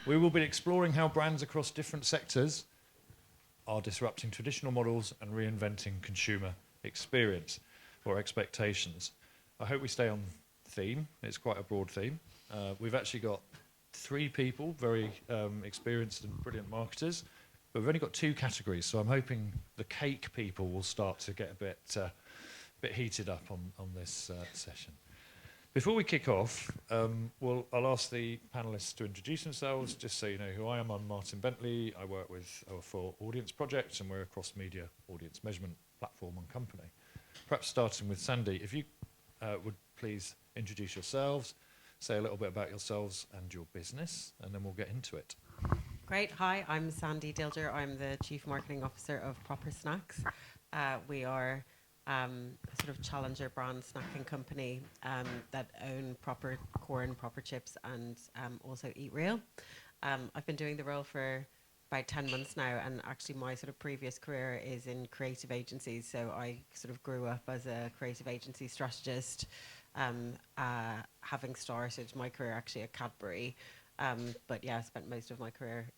We will be exploring how brands across different sectors are disrupting traditional models and reinventing consumer experience or expectations. I hope we stay on theme. It's quite a broad theme. We've actually got 3 people, very experienced and brilliant marketers, but we've only got 2 categories, so I'm hoping the cake people will start to get a bit heated up on this session. Before we kick off, I'll ask the panellists to introduce themselves, just so you know who I am. I'm Martyn Bentley. I work for AudienceProject, and we're a cross-media audience measurement platform and company. Perhaps starting with Sandie, if you would please introduce yourselves, say a little bit about yourselves and your business, and then we'll get into it. Great. Hi, I'm Sandie Dilger. I'm the Chief Marketing Officer of Proper Snacks. We are a sort of challenger brand snacking company that own Proper Corn, Proper Chips, and also Eat Real. I've been doing the role for about 10 months now, and actually my sort of previous career is in creative agencies. So I sort of grew up as a creative agency strategist, having started my career actually at Cadbury. But yeah, I spent most of my career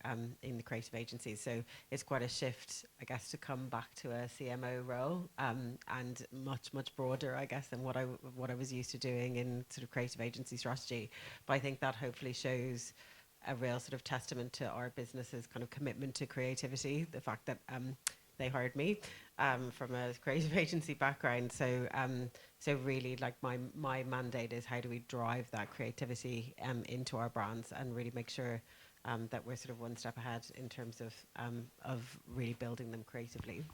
in the creative agencies. So it's quite a shift, I guess, to come back to a CMO role and much broader, I guess, than what I was used to doing in sort of creative agency strategy. But I think that hopefully shows a real sort of testament to our business's kind of commitment to creativity, the fact that they hired me from a creative agency background. So really, like my mandate is how do we drive that creativity into our brands and really make sure that we're sort of one step ahead in terms of really building them creatively.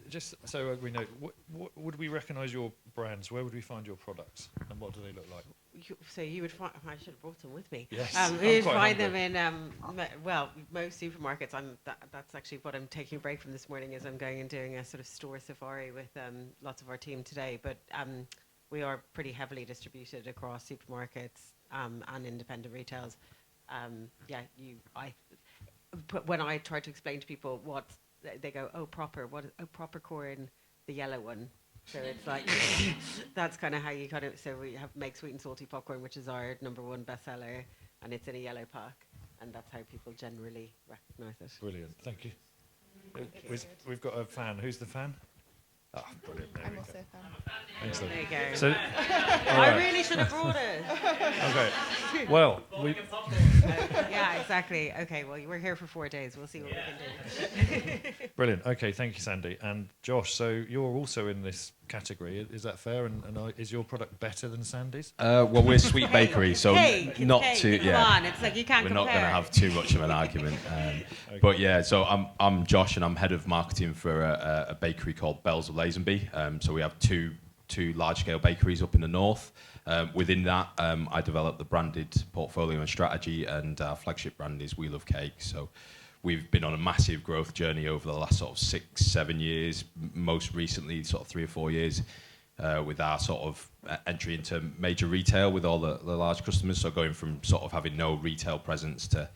Just so we know, what would we recognise your brands? Where would we find your products, and what do they look like? So you would find, I should have brought them with me. Yes, you'd find them in, most supermarkets. That's actually what I'm taking a break from this morning, is I'm going and doing a sort of store safari with lots of our team today. But we are pretty heavily distributed across supermarkets and independent retails. When I try to explain to people what, they go, oh, Proper, Proper Corn, the yellow one. So it's like, that's kind of how you kind of, so we have Make Sweet and Salty Popcorn, which is our #1 bestseller, and it's in a yellow pack, and that's how people generally recognise it. Brilliant, thank you. We've got a fan. Who's the fan? Oh, brilliant. I'm also a fan. Excellent. There you go. So, I really should have brought it. Okay. Well, yeah, exactly. Okay, well, we're here for 4 days. We'll see what we can do. Brilliant. Okay, thank you, Sandie. And Josh, so you're also in this category. Is that fair? And is your product better than Sandie's? Well, we're sweet bakery, so not too. Come on, it's like you can't We're compare. not going to have too much of an argument. Okay. But yeah, so I'm Josh, and I'm head of marketing for a bakery called Bells of Lazenby. So we have two large-scale bakeries up in the north. Within that, I developed the branded portfolio and strategy, and our flagship brand is We Love Cake. So we've been on a massive growth journey over the last sort of 6-7 years, most recently sort of 3 or 4 years, with our sort of entry into major retail with all the large customers. So going from sort of having no retail presence to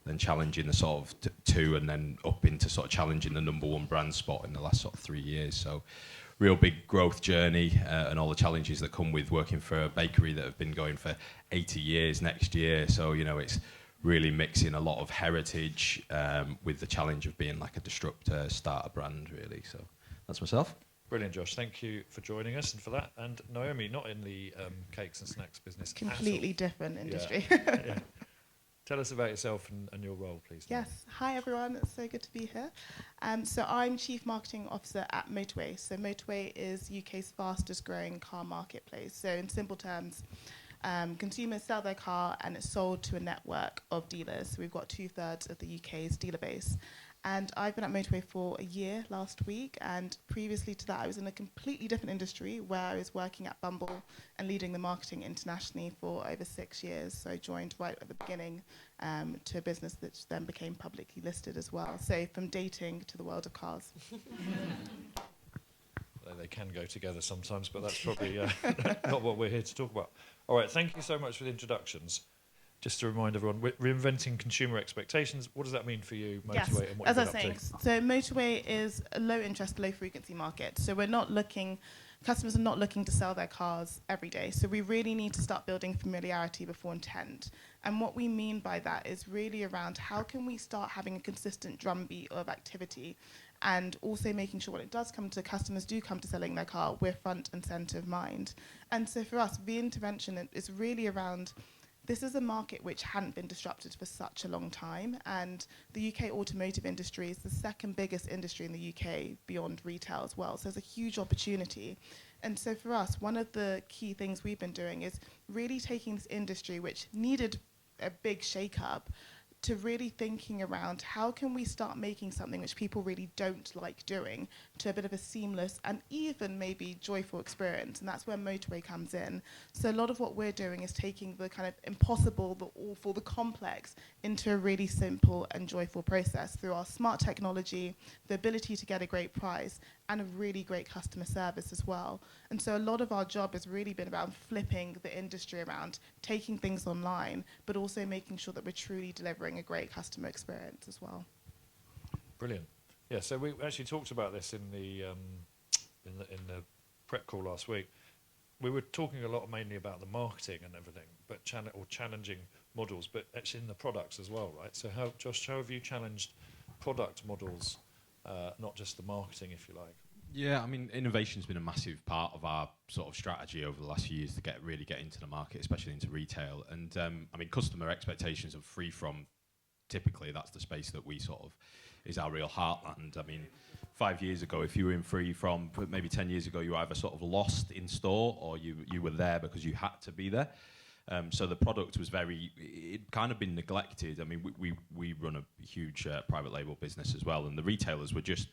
then challenging the sort of 2, and then up into sort of challenging the #1 brand spot in the last sort of 3 years. So real big growth journey, and all the challenges that come with working for a bakery that have been going for 80 years next year. So, you know, it's really mixing a lot of heritage with the challenge of being like a disruptor, start a brand, really. So that's myself. Brilliant, Josh. Thank you for joining us and for that. And Naomi, not in the cakes and snacks business. Completely different industry. Yeah. Tell us about yourself and your role, please. Yes. Hi, everyone. It's so good to be here. So I'm Chief Marketing Officer at Motorway. So Motorway is UK's fastest growing car marketplace. So in simple terms, consumers sell their car and it's sold to a network of dealers. So we've got 2/3 of the UK's dealer base. And I've been at Motorway for a year last week, and previously to that I was in a completely different industry where I was working at Bumble and leading the marketing internationally for over 6 years. So I joined right at the beginning to a business that then became publicly listed as well. So from dating to the world of cars. They can go together sometimes, but that's probably not what we're here to talk about. All right, thank you so much for the introductions. Just to remind everyone, we're reinventing consumer expectations. What does that mean for you, Motorway, Yes, and what as I you've was been up saying, so Motorway is a low interest, low frequency market. So we're not looking customers are not looking to sell their cars every day. So we really need to start building familiarity before intent. And what we mean by that is really around how can we start having a consistent drumbeat of activity, and also making sure when it does come to customers do come to selling their car, we're front and centre of mind. And so for us, reintervention is really around, this is a market which hadn't been disrupted for such a long time, and the UK automotive industry is the second biggest industry in the UK beyond retail as well, so there's a huge opportunity. And so for us, one of the key things we've been doing is really taking this industry, which needed a big shake-up, to really thinking around how can we start making something which people really don't like doing to a bit of a seamless and even maybe joyful experience, and that's where Motorway comes in. So a lot of what we're doing is taking the kind of impossible, the awful, the complex into a really simple and joyful process through our smart technology, the ability to get a great price, and a really great customer service as well. And so a lot of our job has really been about flipping the industry around, taking things online, but also making sure that we're truly delivering a great customer experience as well. Brilliant. Yeah, so we actually talked about this in the in the prep call last week. We were talking a lot mainly about the marketing and everything, but challenging models, but actually in the products as well, right? So Josh, how have you challenged product models, not just the marketing, if you like? Yeah, I mean, innovation's been a massive part of our sort of strategy over the last few years to really get into the market, especially into retail. And I mean, customer expectations of free from, typically that's the space that we sort of is our real heartland. I mean, 5 years ago, if you were in free from, maybe 10 years ago, you were either sort of lost in store or you were there because you had to be there. So the product was it'd kind of been neglected. I mean, we run a huge private label business as well, and the retailers were just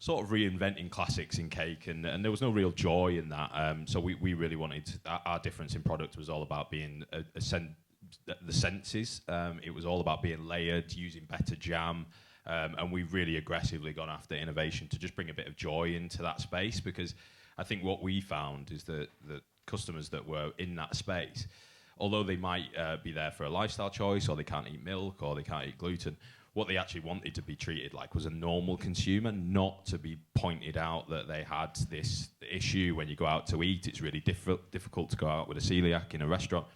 sort of reinventing classics in cake, and there was no real joy in that. So we really wanted, our difference in product was all about being the senses. It was all about being layered, using better jam, and we've really aggressively gone after innovation to just bring a bit of joy into that space, because I think what we found is that the customers that were in that space, although they might be there for a lifestyle choice, or they can't eat milk, or they can't eat gluten, what they actually wanted to be treated like was a normal consumer, not to be pointed out that they had this issue when you go out to eat. It's really difficult to go out with a celiac in a restaurant.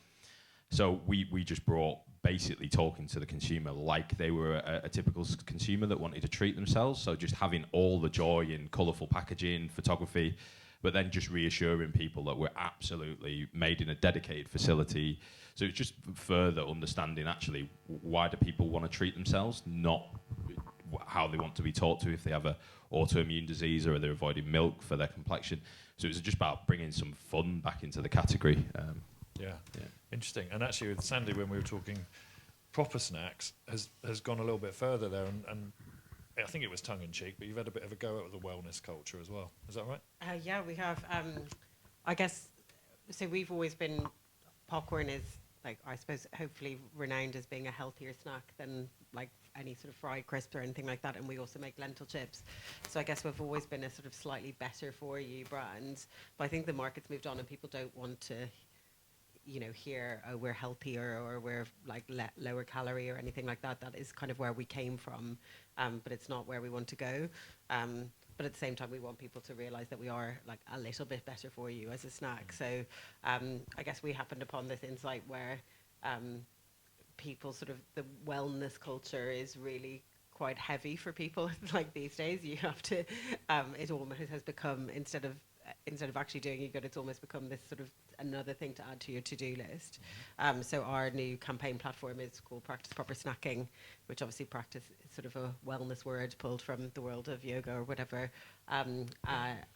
So we just brought basically talking to the consumer like they were a typical consumer that wanted to treat themselves. So just having all the joy in colourful packaging, photography, but then just reassuring people that we're absolutely made in a dedicated facility. So it's just further understanding actually why do people want to treat themselves, not how they want to be taught to if they have an autoimmune disease or they're avoiding milk for their complexion. So it's just about bringing some fun back into the category. Yeah, interesting. And actually with Sandie, when we were talking, proper snacks has gone a little bit further there, and I think it was tongue-in-cheek, but you've had a bit of a go at the wellness culture as well. Is that right? Yeah, we have. I guess, so we've always been, popcorn is, like, I suppose, hopefully renowned as being a healthier snack than, like, any sort of fried crisps or anything like that, and we also make lentil chips. So I guess we've always been a sort of slightly better for you brand, but I think the market's moved on and people don't want to, you know, hear, oh, we're healthier or we're like lower calorie or anything like that. That is kind of where we came from, but it's not where we want to go. But at the same time, we want people to realise that we are like a little bit better for you as a snack. So I guess we happened upon this insight where people sort of, the wellness culture is really quite heavy for people. Like these days, you have to, it almost has become, instead of actually doing you good, it's almost become this sort of another thing to add to your to-do list. So our new campaign platform is called Practice Proper Snacking, which obviously practice is sort of a wellness word pulled from the world of yoga or whatever. And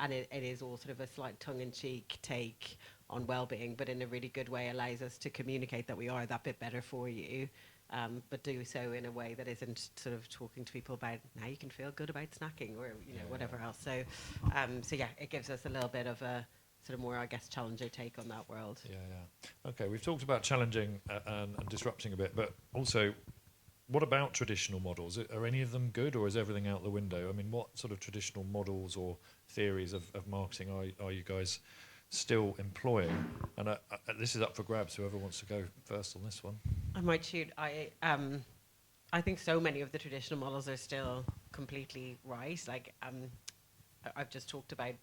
it is all sort of a slight tongue-in-cheek take on well-being, but in a really good way allows us to communicate that we are that bit better for you. But do so in a way that isn't sort of talking to people about now you can feel good about snacking or whatever else. So yeah, it gives us a little bit of a sort of more, I guess, challenger take on that world. Yeah. Okay, we've talked about challenging and disrupting a bit, but also, what about traditional models? Are any of them good, or is everything out the window? I mean, what sort of traditional models or theories of marketing are you guys still employing? And this is up for grabs, whoever wants to go first on this one. I might shoot. I think so many of the traditional models are still completely right. Like I've just talked about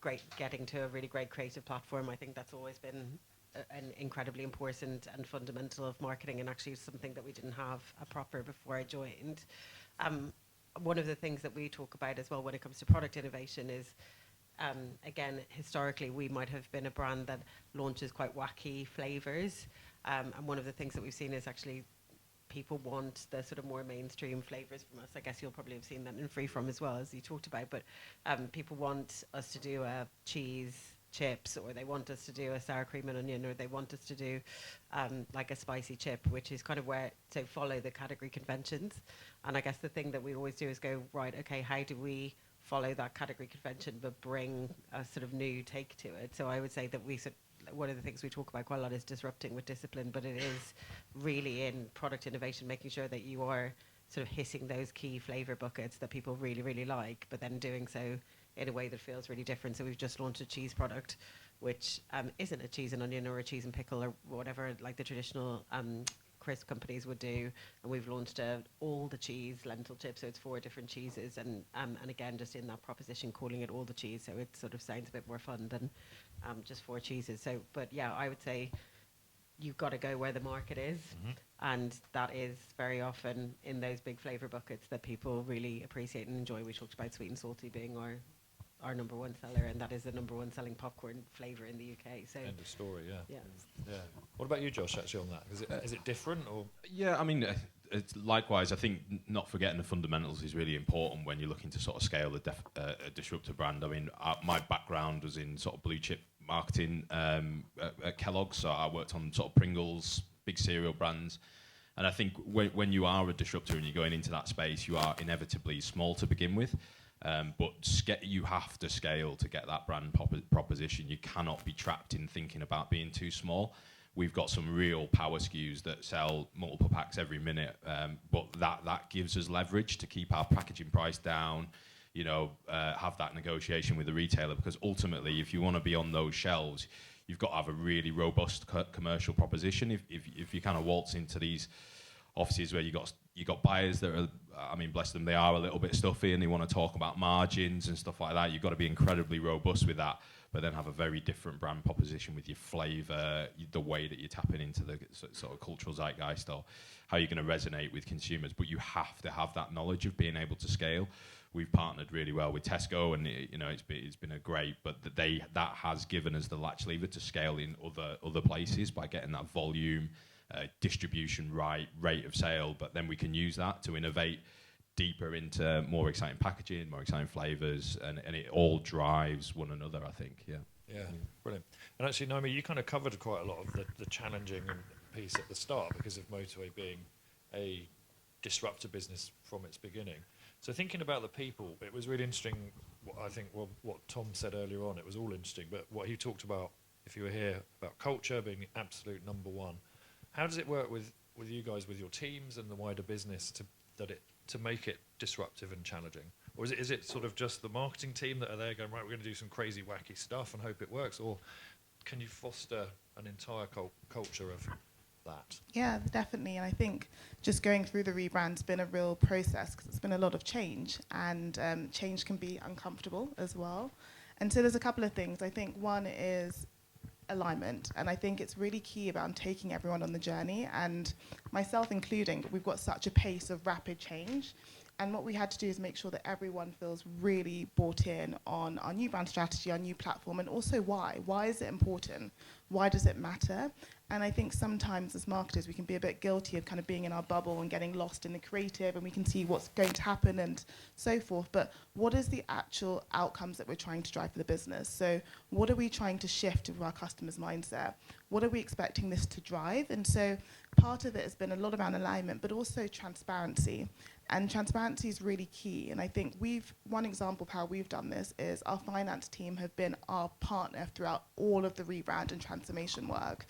great getting to a really great creative platform. I think that's always been an incredibly important and fundamental of marketing, and actually something that we didn't have a proper before I joined. One of the things that we talk about as well when it comes to product innovation is, again, historically we might have been a brand that launches quite wacky flavors, and one of the things that we've seen is actually people want the sort of more mainstream flavors from us. I guess you'll probably have seen that in Freeform as well, as you talked about, but people want us to do a cheese chips, or they want us to do a sour cream and onion, or they want us to do like a spicy chip, which is kind of where to follow the category conventions. And I guess the thing that we always do is go, right, okay, how do we follow that category convention but bring a sort of new take to it? So I would say that one of the things we talk about quite a lot is disrupting with discipline, but it is really in product innovation, making sure that you are sort of hitting those key flavor buckets that people really, really like, but then doing so in a way that feels really different. So we've just launched a cheese product, which isn't a cheese and onion or a cheese and pickle or whatever like the traditional crisp companies would do. And we've launched all the cheese lentil chips, so it's 4 different cheeses, and again, just in that proposition, calling it all the cheese, so it sort of sounds a bit more fun than just 4 cheeses. So, but yeah, I would say you've got to go where the market is, and that is very often in those big flavor buckets that people really appreciate and enjoy. We talked about sweet and salty being our number 1 seller, and that is the number 1 selling popcorn flavor in the UK. So end of story. Yeah. Yeah. What about you, Josh? Actually, on that, is it different or? Yeah, I mean, it's likewise. I think not forgetting the fundamentals is really important when you're looking to sort of scale a disruptive brand. I mean, my background was in sort of blue chip marketing at Kellogg's, so I worked on sort of Pringles, big cereal brands. And I think when you are a disruptor and you're going into that space, you are inevitably small to begin with. But you have to scale to get that brand proposition. You cannot be trapped in thinking about being too small. We've got some real power SKUs that sell multiple packs every minute, but that gives us leverage to keep our packaging price down, have that negotiation with the retailer, because ultimately, if you want to be on those shelves, you've got to have a really robust commercial proposition. If you kind of waltz into these offices where you got buyers that are, I mean, bless them, they are a little bit stuffy and they want to talk about margins and stuff like that. You've got to be incredibly robust with that, but then have a very different brand proposition with your flavour, the way that you're tapping into the sort of cultural zeitgeist, or how you're going to resonate with consumers. But you have to have that knowledge of being able to scale. We've partnered really well with Tesco, and it's been a great. But that has given us the latch lever to scale in other places by getting that volume. Distribution rate of sale, but then we can use that to innovate deeper into more exciting packaging, more exciting flavours, and it all drives one another, I think. Yeah, brilliant. And actually, Naomi, you kind of covered quite a lot of the challenging piece at the start because of Motorway being a disruptor business from its beginning. So thinking about the people, it was really interesting. What Tom said earlier on, it was all interesting, but what he talked about, if you were here, about culture being the absolute number 1. How does it work with you guys, with your teams and the wider business to make it disruptive and challenging? Or is it sort of just the marketing team that are there going, right, we're going to do some crazy, wacky stuff and hope it works? Or can you foster an entire culture of that? Yeah, definitely. And I think just going through the rebrand's been a real process because it's been a lot of change, and change can be uncomfortable as well. And so there's a couple of things. I think one is alignment, and I think it's really key about taking everyone on the journey, and myself including, but we've got such a pace of rapid change, and what we had to do is make sure that everyone feels really bought in on our new brand strategy, our new platform, and also why is it important, why does it matter? And I think sometimes as marketers we can be a bit guilty of kind of being in our bubble and getting lost in the creative, and we can see what's going to happen and so forth, but what is the actual outcomes that we're trying to drive for the business? So what are we trying to shift with our customers' mindset? What are we expecting this to drive? And so part of it has been a lot around alignment, but also transparency. And transparency is really key. And I think one example of how we've done this is our finance team have been our partner throughout all of the rebrand and transformation work.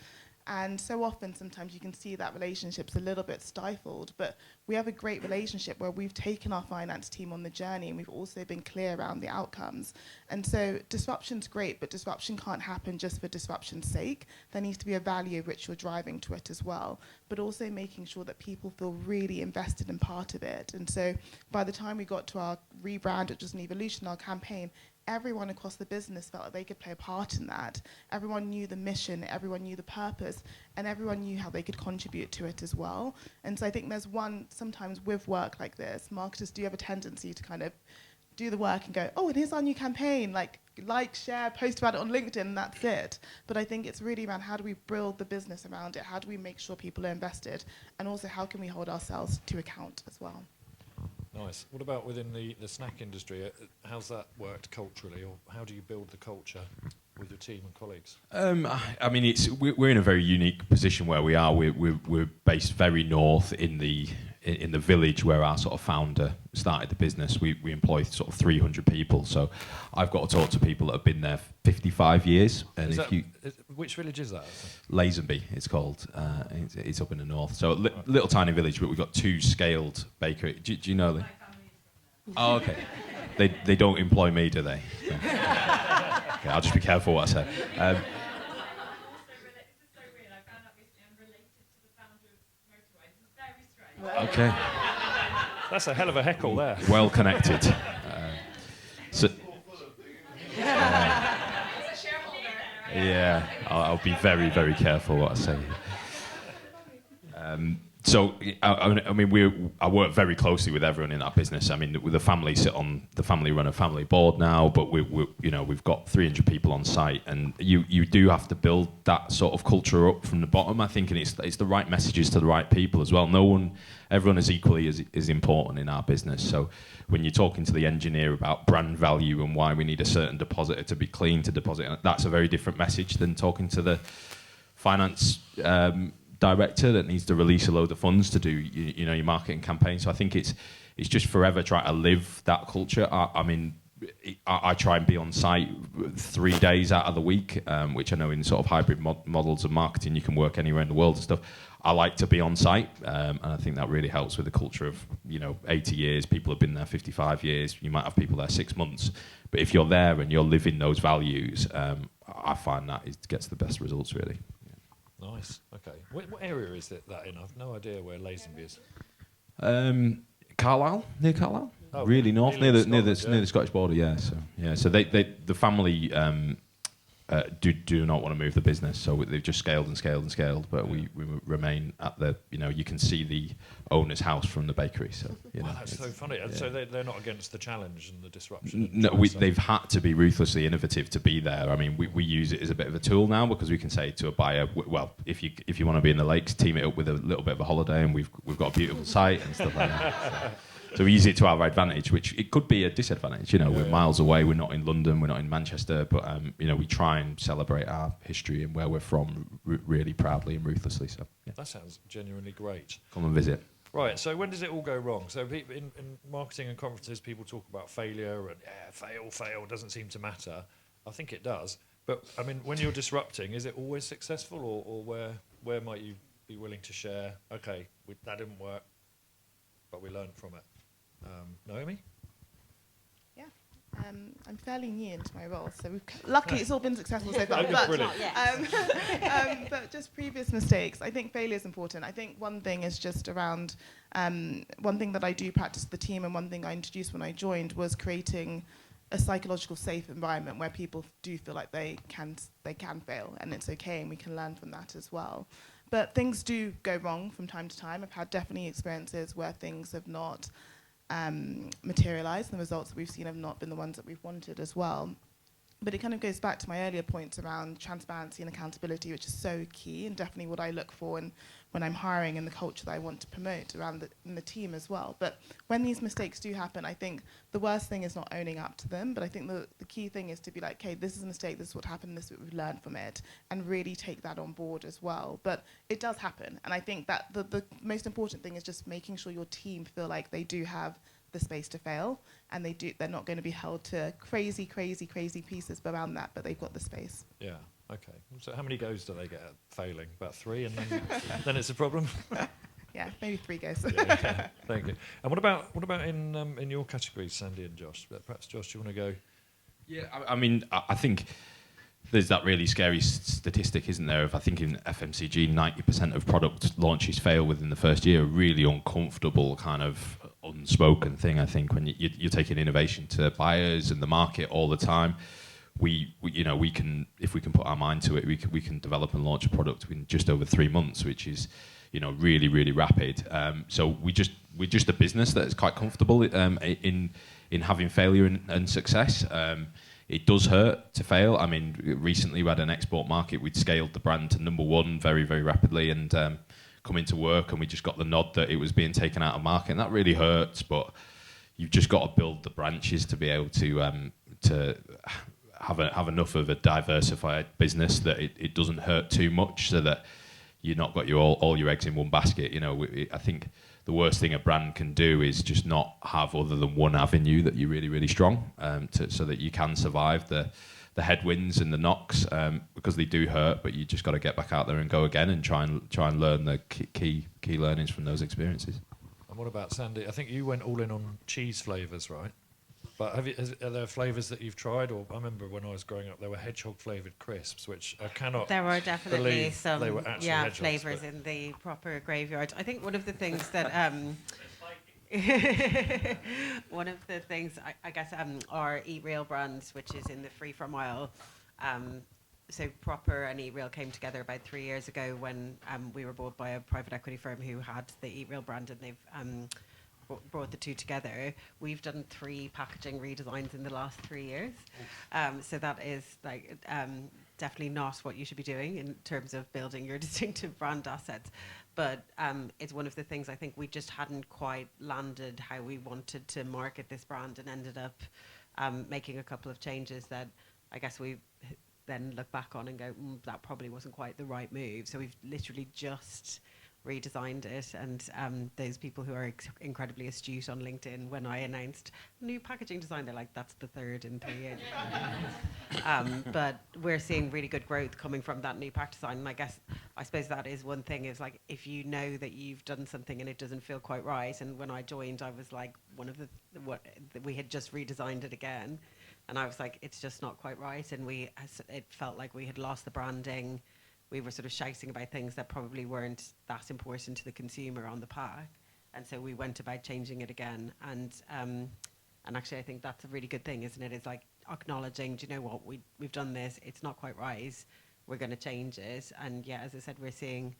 And so often, sometimes you can see that relationship's a little bit stifled, but we have a great relationship where we've taken our finance team on the journey, and we've also been clear around the outcomes. And so disruption's great, but disruption can't happen just for disruption's sake. There needs to be a value which you're driving to it as well, but also making sure that people feel really invested in part of it. And so by the time we got to our rebrand, it was an evolution, our campaign, everyone across the business felt like they could play a part in that. Everyone knew the mission, everyone knew the purpose, and everyone knew how they could contribute to it as well. And so I think there's sometimes with work like this, marketers do have a tendency to kind of do the work and go, oh, and here's our new campaign, like, share, post about it on LinkedIn, and that's it. But I think it's really around how do we build the business around it, how do we make sure people are invested, and also how can we hold ourselves to account as well. Nice. What about within the snack industry? How's that worked culturally, or how do you build the culture with your team and colleagues? I mean, we're in a very unique position where we are. We're based very north in the village where our sort of founder started the business. We employ sort of 300 people. So I've got to talk to people that have been there 55 years. And which village is that? Lazenby, it's called. It's up in the north. So a little tiny village, but we've got 2 scaled bakery. Do you know them? Oh, okay. They don't employ me, do they? No. Okay, I'll just be careful what I say. Okay. That's a hell of a heckle there. Well connected. Yeah, I'll be very, very careful what I say. So, I mean, I work very closely with everyone in that business. I mean, the family run a family board now, but we've got 300 people on site, and you do have to build that sort of culture up from the bottom, I think, and it's the right messages to the right people as well. Everyone is equally as important in our business. So when you're talking to the engineer about brand value and why we need a certain depositor to be clean to deposit, that's a very different message than talking to the finance director that needs to release a load of funds to do your marketing campaign. So I think it's just forever trying to live that culture. I try and be on site 3 days out of the week, which I know in sort of hybrid models of marketing you can work anywhere in the world and stuff. I like to be on site, and I think that really helps with the culture of 80 years. People have been there 55 years. You might have people there 6 months, but if you're there and you're living those values, I find that it gets the best results really. Nice. Okay. What area is that in? I've no idea where Lazenby is. Carlisle, near Carlisle. Oh, really north, near the Scottish border. Yeah. So the family do not want to move the business, so they've just scaled and scaled and scaled. But we remain at the you can see the owner's house from the bakery. So wow, that's so funny. And so they're not against the challenge and the disruption. No, they've had to be ruthlessly innovative to be there. I mean, we use it as a bit of a tool now because we can say to a buyer, well, if you want to be in the lakes, team it up with a little bit of a holiday, and we've got a beautiful site and stuff like that. So we use it to our advantage, which it could be a disadvantage. We're miles away. We're not in London. We're not in Manchester. But we try and celebrate our history and where we're from really proudly and ruthlessly. So that sounds genuinely great. Come and visit. Right. So when does it all go wrong? So in marketing and conferences, people talk about failure and fail doesn't seem to matter. I think it does. But I mean, when you're disrupting, is it always successful, or where might you be willing to share? Okay, that didn't work, but we learned from it. Naomi? Yeah, I'm fairly new into my role, so luckily it's all been successful so far. But just previous mistakes, I think failure is important. I think one thing is just around, one thing that I do practice with the team, and one thing I introduced when I joined was creating a psychological safe environment where people do feel like they can fail, and it's okay, and we can learn from that as well. But things do go wrong from time to time. I've had definitely experiences where things have not materialised, and the results that we've seen have not been the ones that we've wanted as well. But it kind of goes back to my earlier points around transparency and accountability, which is so key, and definitely what I look for when I'm hiring, and the culture that I want to promote around in the team as well. But when these mistakes do happen, I think the worst thing is not owning up to them, but I think the key thing is to be like, okay, this is a mistake, this is what happened, this is what we've learned from it, and really take that on board as well. But it does happen, and I think that the most important thing is just making sure your team feel like they do have the space to fail, and they're not going to be held to crazy pieces around that, but they've got the space. Yeah. Okay. So how many goes do they get at failing? About 3, and then it's a problem. Yeah, maybe 3 goes. Yeah, thank you. And what about in your categories, Sandie and Josh? Perhaps Josh, do you want to go? Yeah, I mean, I think there's that really scary statistic, isn't there? Of I think in FMCG, 90% of product launches fail within the first year. A really uncomfortable kind of unspoken thing. I think when you're taking innovation to buyers and the market all the time, we can, if we can put our mind to it, we can develop and launch a product in just over 3 months, which is really, really rapid. So we're just a business that is quite comfortable in having failure and success. It does hurt to fail. I mean, recently we had an export market. We'd scaled the brand to #1 very, very rapidly, and come into work, and we just got the nod that it was being taken out of market, and that really hurts. But you've just got to build the branches to be able to have enough of a diversified business that it doesn't hurt too much, so that you've not got all your eggs in one basket. I think the worst thing a brand can do is just not have other than one avenue that you're really, really strong, so that you can survive the headwinds and the knocks, because they do hurt, but you just got to get back out there and go again and try and learn the key learnings from those experiences. And what about Sandie? I think you went all in on cheese flavours, right? But are there flavours that you've tried? Or I remember when I was growing up, there were hedgehog flavoured crisps, which I cannot. There were definitely believe some they were actually flavours in the proper graveyard. I think one of the things that one of the things I guess our Eat Real brands, which is in the free from aisle. So Proper and Eat Real came together about 3 years ago when we were bought by a private equity firm who had the Eat Real brand, and they've brought the two together. We've done 3 packaging redesigns in the last 3 years. So that is definitely not what you should be doing in terms of building your distinctive brand assets. But it's one of the things I think we just hadn't quite landed how we wanted to market this brand, and ended up making a couple of changes that I guess we then look back on and go, that probably wasn't quite the right move. So we've literally just redesigned it, and those people who are incredibly astute on LinkedIn, when I announced new packaging design, they're like, that's the 3rd in 3 years. But we're seeing really good growth coming from that new pack design, and I suppose that is one thing, is like, if you know that you've done something and it doesn't feel quite right, and when I joined, I was like, we had just redesigned it again, and I was like, it's just not quite right, and it felt like we had lost the branding. We were sort of shouting about things that probably weren't that important to the consumer on the pack, and so we went about changing it again. And actually, I think that's a really good thing, isn't it? It's like acknowledging, do you know what, we've done this, it's not quite right, we're going to change it. And yeah, as I said, we're seeing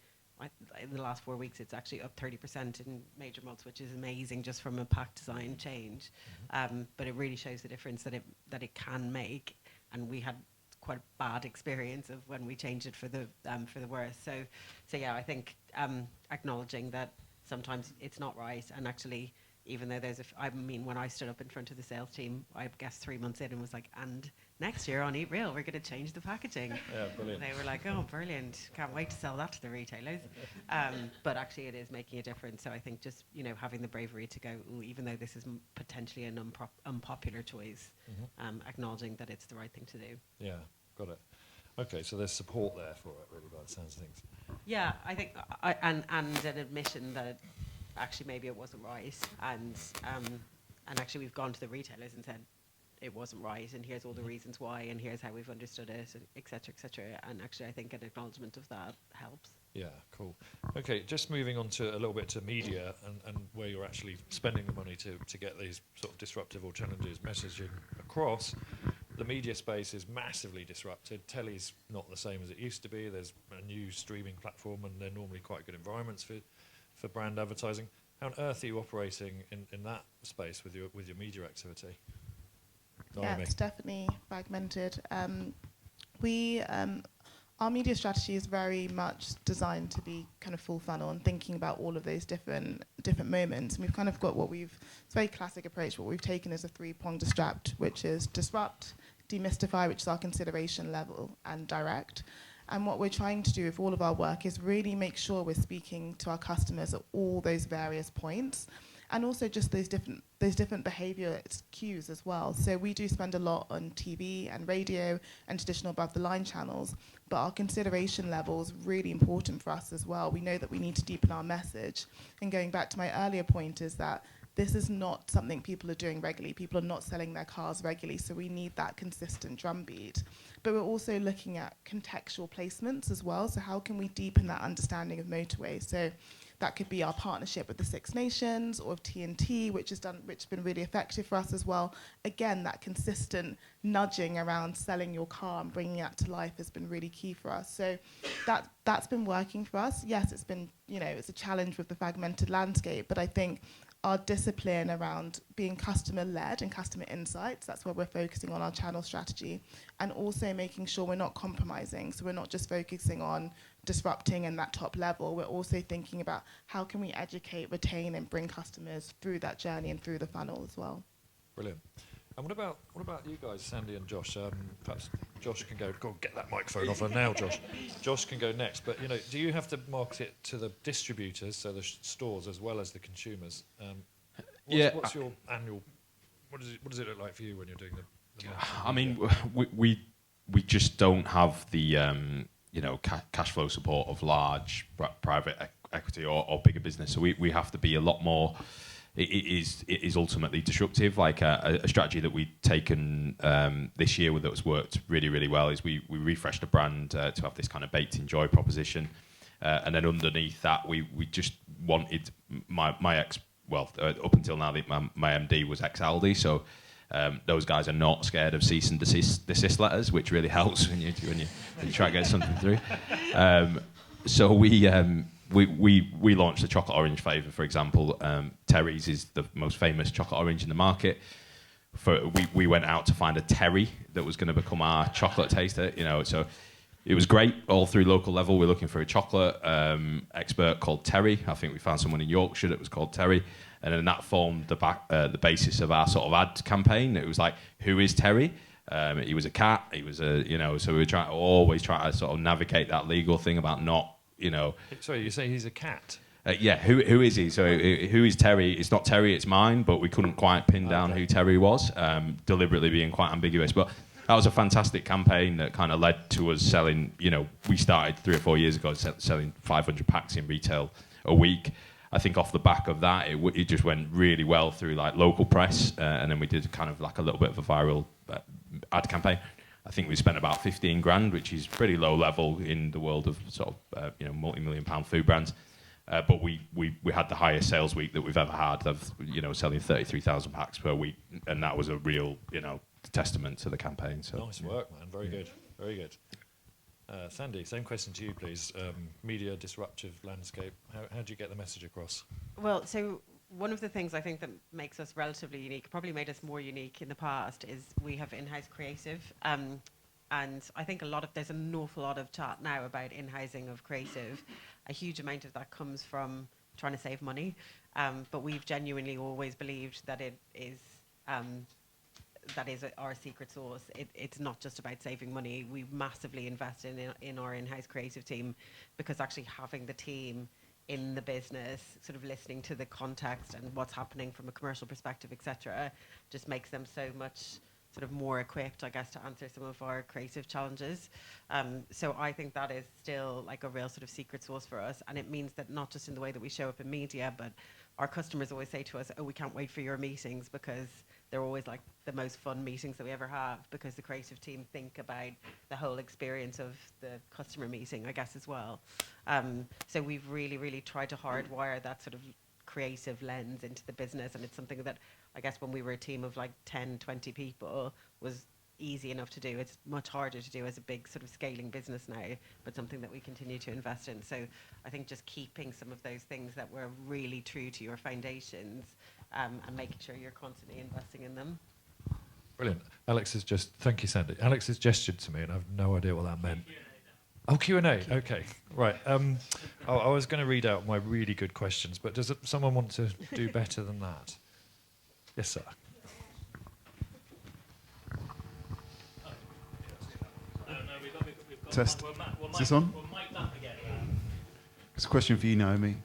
in the last 4 weeks, it's actually up 30% in major malts, which is amazing just from a pack design change. But it really shows the difference that it can make, and we had quite a bad experience of when we changed it for the worse. So yeah, I think acknowledging that sometimes it's not right, and actually, even though when I stood up in front of the sales team, I guess 3 months in, and was like, and next year on Eat Real, we're going to change the packaging. Yeah, brilliant. They were like, oh, brilliant, can't wait to sell that to the retailers. But actually, it is making a difference. So I think just having the bravery to go, ooh, even though this is potentially an unpopular choice, acknowledging that it's the right thing to do. Yeah, got it. Okay, so there's support there for it, really, by the sounds of things. Yeah, I think, and an admission that actually maybe it wasn't right, and actually we've gone to the retailers and said it wasn't right, and here's all the reasons why, and here's how we've understood it, et cetera, and actually I think an acknowledgement of that helps. Yeah, cool. Okay, just moving on to a little bit to media and where you're actually spending the money to get these sort of disruptive or challenges messaging across. The media space is massively disrupted. Telly's not the same as it used to be. There's a new streaming platform, and they're normally quite good environments for brand advertising. How on earth are you operating in that space with your media activity? Yeah, Naomi. it's definitely fragmented. Our media strategy is very much designed to be kind of full funnel and thinking about all of those different moments. And we've kind of got it's a very classic approach. What we've taken is a 3-pronged disrupt, which is disrupt, demystify, which is our consideration level, and direct. And what we're trying to do with all of our work is really make sure we're speaking to our customers at all those various points, and also just those different behaviour cues as well. So we do spend a lot on TV and radio and traditional above-the-line channels, but our consideration level is really important for us as well. We know that we need to deepen our message. And going back to my earlier point is that this is not something people are doing regularly. People are not selling their cars regularly, so we need that consistent drumbeat. But we're also looking at contextual placements as well, so how can we deepen that understanding of Motorway? So That could be our partnership with the Six Nations or with TNT, which has been really effective for us as well. Again, that consistent nudging around selling your car and bringing that to life has been really key for us. So that's been working for us. Yes, it's been, it's a challenge with the fragmented landscape, but I think our discipline around being customer-led and customer insights, that's where we're focusing on our channel strategy, and also making sure we're not compromising. So we're not just focusing on disrupting in that top level. We're also thinking about how can we educate, retain, and bring customers through that journey and through the funnel as well. Brilliant. And what about you guys, Sandie and Josh? Perhaps Josh can go and get that microphone off her now, Josh. Josh can go next. But do you have to market it to the distributors, so the stores, as well as the consumers? What's your annual? What does it look like for you when you're doing the marketing? I mean, we just don't have the cash flow support of large private equity or bigger business. So we have to be a lot more. It is ultimately disruptive. Like a strategy that we've taken this year that has worked really, really well is we refreshed the brand to have this kind of baked in joy proposition, and then underneath that we just wanted my ex. Well, up until now, my MD was ex-Aldi, so those guys are not scared of cease and desist letters, which really helps when you try to get something through. So we launched the chocolate orange flavour, for example. Terry's is the most famous chocolate orange in the market. We went out to find a Terry that was going to become our chocolate taster, so it was great all through local level. We're looking for a chocolate expert called Terry. I think we found someone in Yorkshire that was called Terry. And then that formed the basis of our sort of ad campaign. It was like, who is Terry? He was a cat. He was so we were always trying to sort of navigate that legal thing about not, Sorry, you say he's a cat? Yeah, who is he? So who is Terry? It's not Terry, it's mine, but we couldn't quite pin down who Terry was, deliberately being quite ambiguous. But that was a fantastic campaign that kind of led to us selling, we started 3 or 4 years ago selling 500 packs in retail a week. I think off the back of that, it just went really well through like local press, and then we did kind of like a little bit of a viral ad campaign. I think we spent about 15 grand, which is pretty low level in the world of sort of multi-million-pound food brands. But we had the highest sales week that we've ever had of selling 33,000 packs per week, and that was a real testament to the campaign. So nice work, man. Very good. Very good. Sandie, same question to you, please. Media disruptive landscape. How do you get the message across? Well, so one of the things I think that makes us relatively unique, probably made us more unique in the past, is we have in-house creative. And I think there's an awful lot of chat now about in-housing of creative. A huge amount of that comes from trying to save money. But we've genuinely always believed that it is that is our secret sauce. It's not just about saving money. We massively invest in our in-house creative team, because actually having the team in the business, sort of listening to the context and what's happening from a commercial perspective, etc., just makes them so much sort of more equipped, I guess, to answer some of our creative challenges. So I think that is still like a real sort of secret sauce for us. And it means that not just in the way that we show up in media, but our customers always say to us, oh, we can't wait for your meetings, because they're always like the most fun meetings that we ever have, because the creative team think about the whole experience of the customer meeting, I guess, as well. So we've really, really tried to hardwire that sort of creative lens into the business. And it's something that I guess when we were a team of like 10, 20 people was easy enough to do. It's much harder to do as a big sort of scaling business now, but something that we continue to invest in. So I think just keeping some of those things that were really true to your foundations, and making sure you're constantly investing in them. Brilliant. Thank you, Sandie. Alex has gestured to me, and I have no idea what that meant. Oh, Q&A. Okay, right. I was going to read out my really good questions, but does someone want to do better than that? Yes, sir. Test. Is this on? It's a question for you, Naomi.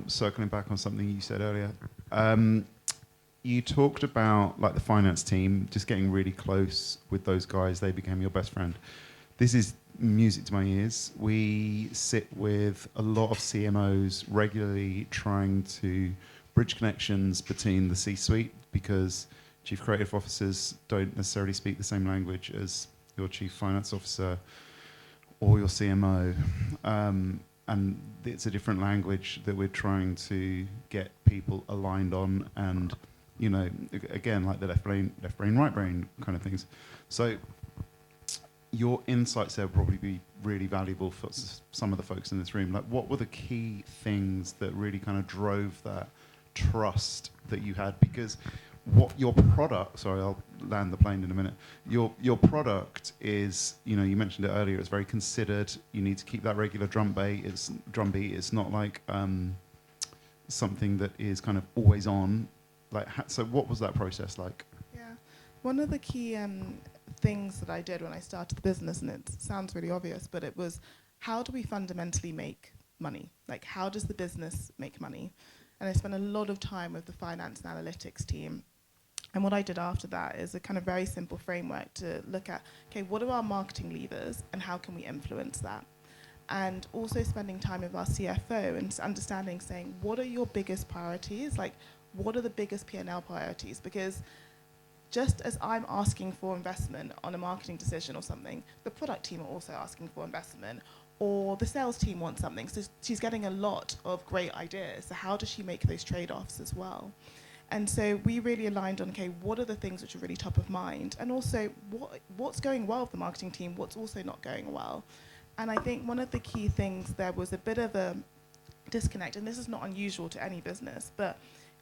Circling back on something you said earlier. You talked about like the finance team, just getting really close with those guys. They became your best friend. This is music to my ears. We sit with a lot of CMOs regularly trying to bridge connections between the C-suite, because chief creative officers don't necessarily speak the same language as your chief finance officer or your CMO. and it's a different language that we're trying to get people aligned on, and again, like the left brain, right brain kind of things. So your insights there will probably be really valuable for some of the folks in this room. Like, what were the key things that really kind of drove that trust that you had? Because what your product, sorry, I'll land the plane in a minute. Your product is, you mentioned it earlier, it's very considered. You need to keep that regular drumbeat. It's not like something that is kind of always on. Like, so what was that process like? Yeah, one of the key things that I did when I started the business, and it sounds really obvious, but it was, how do we fundamentally make money? Like, how does the business make money? And I spent a lot of time with the finance and analytics team. And what I did after that is a kind of very simple framework to look at, okay, what are our marketing levers and how can we influence that? And also spending time with our CFO and understanding, saying, what are your biggest priorities? Like, what are the biggest P&L priorities? Because just as I'm asking for investment on a marketing decision or something, the product team are also asking for investment, or the sales team wants something. So she's getting a lot of great ideas. So how does she make those trade-offs as well? And so we really aligned on, okay, what are the things which are really top of mind? And also, what's going well with the marketing team? What's also not going well? And I think one of the key things, there was a bit of a disconnect, and this is not unusual to any business, but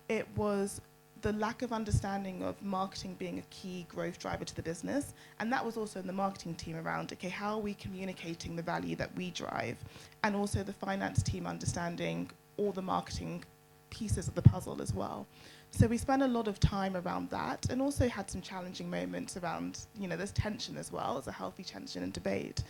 it was the lack of understanding of marketing being a key growth driver to the business. And that was also in the marketing team around, okay, how are we communicating the value that we drive? And also the finance team understanding all the marketing pieces of the puzzle as well. So we spent a lot of time around that, and also had some challenging moments around, there's tension as well, there's a healthy tension and debate.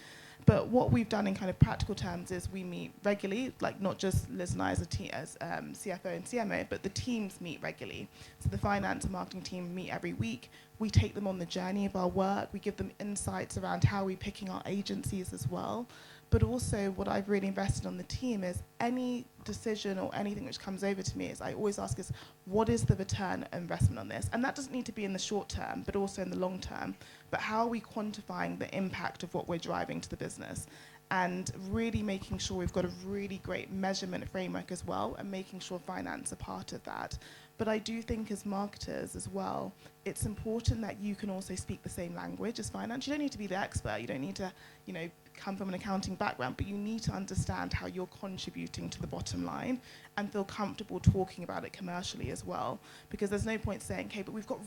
But what we've done in kind of practical terms is we meet regularly, like not just Liz and I as CFO and CMO, but the teams meet regularly. So the finance and marketing team meet every week. We take them on the journey of our work. We give them insights around how we're picking our agencies as well. But also what I've really invested on the team is any decision or anything which comes over to me is I always ask is, what is the return of investment on this? And that doesn't need to be in the short term, but also in the long term. But how are we quantifying the impact of what we're driving to the business? And really making sure we've got a really great measurement framework as well, and making sure finance are part of that. But I do think as marketers as well, it's important that you can also speak the same language as finance. You don't need to be the expert. You don't need to, come from an accounting background, but you need to understand how you're contributing to the bottom line and feel comfortable talking about it commercially as well. Because there's no point saying, okay, but we've got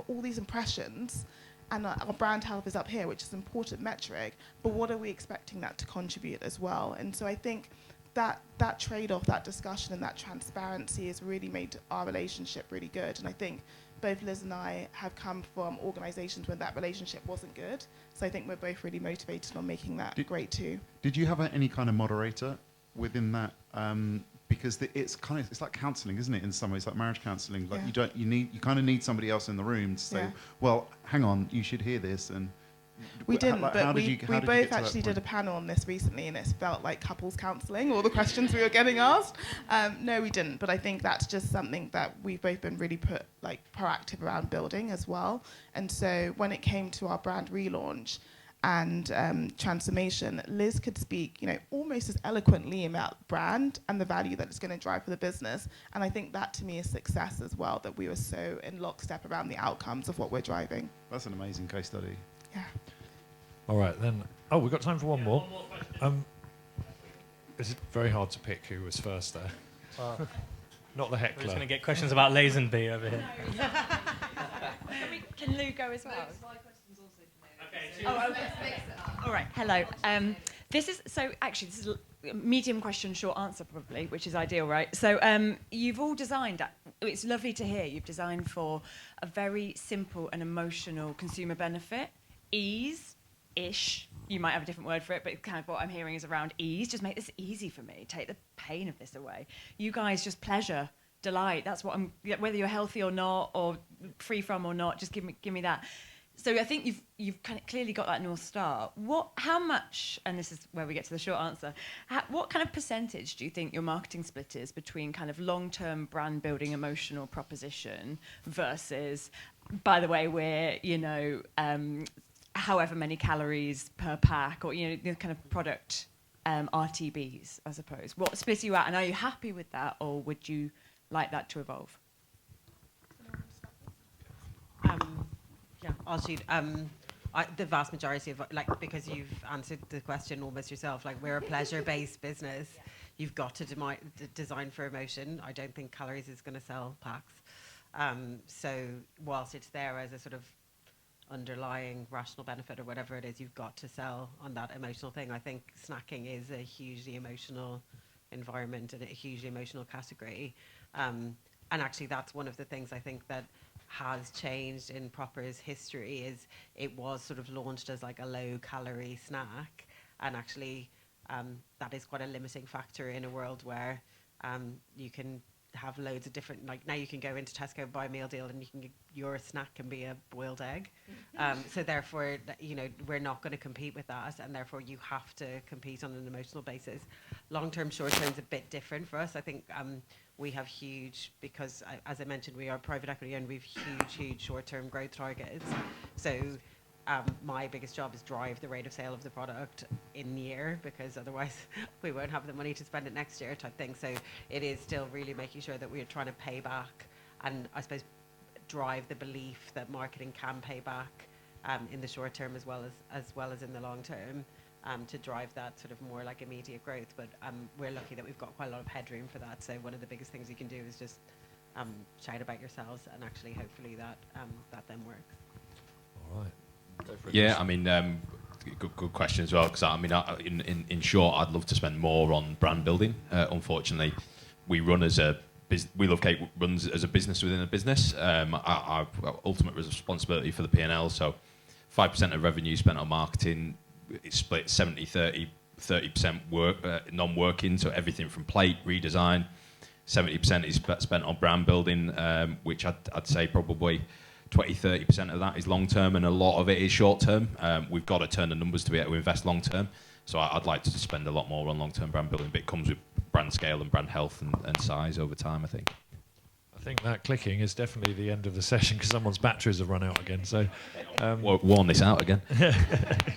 all these impressions, and our brand health is up here, which is an important metric, but what are we expecting that to contribute as well? And so I think that trade-off, that discussion and that transparency has really made our relationship really good. And I think both Liz and I have come from organisations where that relationship wasn't good. So I think we're both really motivated on making that great too. Did you have any kind of moderator within that? Because it's like counselling, isn't it? In some ways, like marriage counselling. Like you kind of need somebody else in the room to say, well, hang on, you should hear this. And we didn't, but we both actually did a panel on this recently, and it felt like couples counselling, all the questions we were getting asked. No, we didn't, but I think that's just something that we've both been really proactive around building as well. And so when it came to our brand relaunch and transformation, Liz could speak, almost as eloquently about brand and the value that it's going to drive for the business. And I think that to me is success as well, that we were so in lockstep around the outcomes of what we're driving. That's an amazing case study. Yeah. All right, then. Oh, we've got time for one more. Is it very hard to pick who was first there? Not the heckler. We're just going to get questions about Lazenby over here. Can Lou go as well? Okay. All right. Hello. This is a medium question, short answer probably, which is ideal, right? So you've all designed. It's lovely to hear you've designed for a very simple and emotional consumer benefit, ease-ish. You might have a different word for it, but kind of what I'm hearing is around ease. Just make this easy for me. Take the pain of this away. You guys just pleasure, delight. That's what whether you're healthy or not, or free from or not. Just give me that. So I think you've kind of clearly got that North Star. How much, and this is where we get to the short answer, what kind of percentage do you think your marketing split is between kind of long-term brand building emotional proposition versus, by the way, we're, however many calories per pack, or, the kind of product RTBs, I suppose. What split you out, and are you happy with that, or would you like that to evolve? Yeah, I'll shoot. The vast majority of, like, because you've answered the question almost yourself, like, we're a pleasure-based business. You've got to design for emotion. I don't think calories is going to sell packs. So whilst it's there as a sort of underlying rational benefit or whatever it is, you've got to sell on that emotional thing. I think snacking is a hugely emotional environment and a hugely emotional category. And actually, that's one of the things I think that has changed in Proper's history. Is it was sort of launched as like a low-calorie snack, and actually that is quite a limiting factor in a world where you can have loads of different, like, now you can go into Tesco, buy a meal deal, and your snack can be a boiled egg. So therefore, you know, we're not going to compete with that, and therefore you have to compete on an emotional basis. Long-term, short-term is a bit different for us. I think we have huge, because as I mentioned, we are private equity and we have huge short-term growth targets. So my biggest job is drive the rate of sale of the product in year, because otherwise we won't have the money to spend it next year, type thing. So it is still really making sure that we are trying to pay back, and I suppose drive the belief that marketing can pay back in the short term as well as in the long term, to drive that sort of more like immediate growth. But we're lucky that we've got quite a lot of headroom for that. So one of the biggest things you can do is just shout about yourselves, and actually hopefully that then works. All right. Yeah, I mean, good question as well. Because I mean, in short, I'd love to spend more on brand building. Unfortunately, we run as a We Love Cake runs as a business within a business. Our ultimate responsibility for the P&L. So, 5% of revenue spent on marketing. It's split 70-30, 30% work, non-working. So everything from plate redesign. 70% is spent on brand building, which I'd say probably 20-30% of that is long term, and a lot of it is short term. We've got to turn the numbers to be able to invest long term. So I'd like to spend a lot more on long term brand building, but it comes with brand scale and brand health and size over time, I think. I think that clicking is definitely the end of the session, because someone's batteries have run out again. So worn this out again.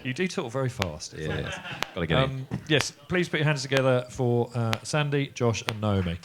You do talk very fast. Yeah, got to get it. Yes, please put your hands together for Sandie, Josh, and Naomi.